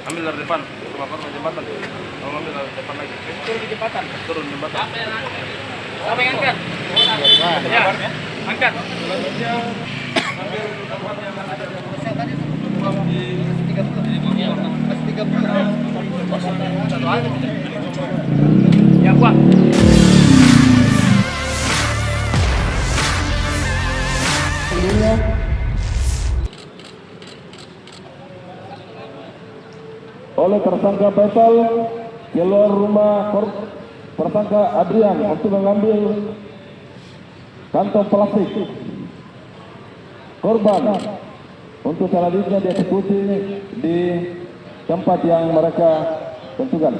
Ambil dari depan, rumah korban jembatan. Tolong ambil dari depan lagi. Turun di jembatan. Turun jembatan. Siapa yang angkat? Ya, angkat. Ya, Pak. Oleh tersangka Faisal keluar rumah tersangka Adrian untuk mengambil kantong plastik korban untuk selanjutnya dieksekusi di tempat yang mereka tentukan.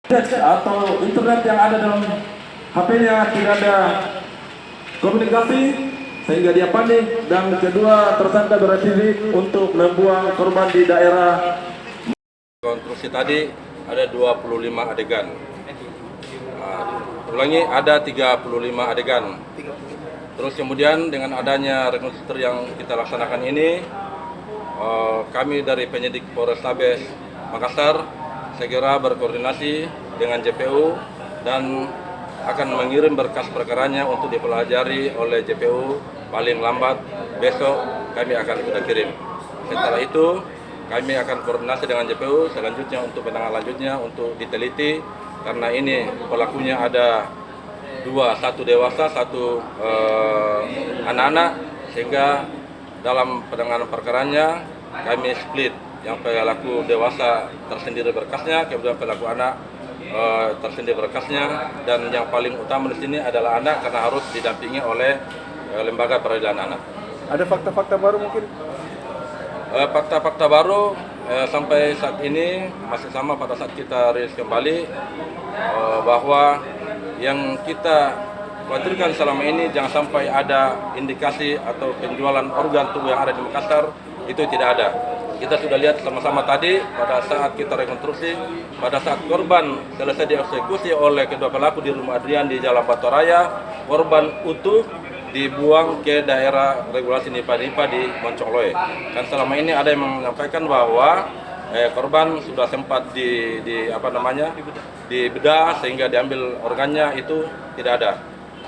Atau internet yang ada dalam HP-nya tidak ada komunikasi sehingga dia panik, dan kedua tersangka berhasil untuk membuang korban di daerah. Konstruksi tadi ada 25 adegan. Ulangi, ada 35 adegan. Terus kemudian dengan adanya rekonstruksi yang kita laksanakan ini, kami dari penyidik Polrestabes Makassar segera berkoordinasi dengan JPU dan akan mengirim berkas perkaranya untuk dipelajari oleh JPU paling lambat besok kami akan sudah kirim. Setelah itu kami akan koordinasi dengan JPU selanjutnya untuk penanganan lanjutnya untuk diteliti, karena ini pelakunya ada dua, satu dewasa, satu anak-anak, sehingga dalam penanganan perkaranya kami split, yang pelaku dewasa tersendiri berkasnya, kemudian pelaku anak tersendiri berkasnya, dan yang paling utama di sini adalah anak karena harus didampingi oleh lembaga peradilan anak. Ada fakta-fakta baru mungkin? Fakta-fakta baru sampai saat ini masih sama pada saat kita rilis kembali, bahwa yang kita khawatirkan selama ini jangan sampai ada indikasi atau penjualan organ tubuh yang ada di Makassar, itu tidak ada. Kita sudah lihat sama-sama tadi pada saat kita rekonstruksi, pada saat korban selesai dieksekusi oleh kedua pelaku di rumah Adrian di Jalan Batu Raya, korban utuh dibuang ke daerah regulasi Nipa-Nipa di Moncongloe. Dan selama ini ada yang menyampaikan bahwa korban sudah sempat dibedah sehingga diambil organnya, itu tidak ada.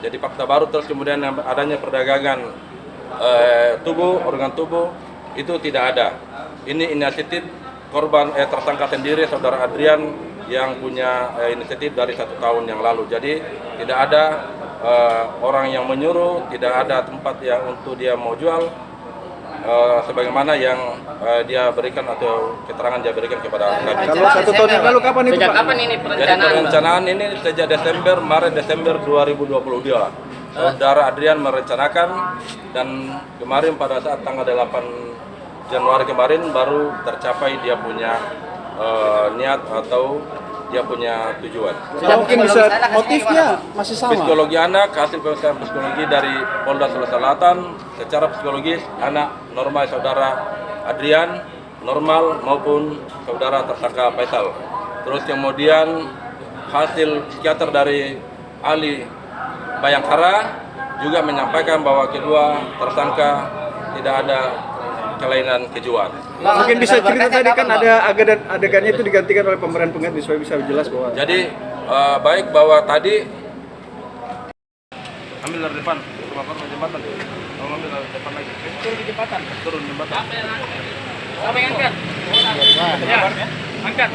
Jadi fakta baru. Terus kemudian adanya perdagangan organ tubuh, itu tidak ada. Ini inisiatif korban tersangka sendiri, saudara Adrian, yang punya inisiatif dari 1 tahun yang lalu. Jadi tidak ada orang yang menyuruh, tidak ada tempat yang untuk dia mau jual, sebagaimana yang dia berikan atau keterangan dia berikan kepada kami. Kalau 1 tahun yang lalu kapan itu, Sejak Pak? kapan ini Jadi perencanaan? perencanaan ini sejak Desember 2022. Saudara Adrian merencanakan, dan kemarin pada saat tanggal 8 Januari kemarin baru tercapai dia punya niat atau dia punya tujuan. Mungkin bisa motifnya masih sama. Psikologi anak, hasil pemeriksaan psikologi dari Polda Sulawesi Selatan, secara psikologis anak normal saudara Adrian, normal maupun saudara tersangka Faisal. Terus kemudian hasil psikiater dari ahli Bayangkara juga menyampaikan bahwa kedua tersangka tidak ada kelainan kejiwaan. Mungkin bisa cerita tadi kan ada adegannya itu digantikan oleh pemeran pengganti supaya bisa jelas bahwa. Jadi baik bahwa tadi ambil dari depan, rumah korban jembatan. Tolong ambil dari depan lagi. Turun di jembatan. Turun jembatan. Siapa yang angkat? Ya, angkat.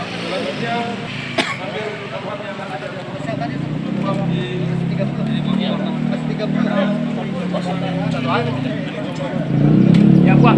Ya, Pak.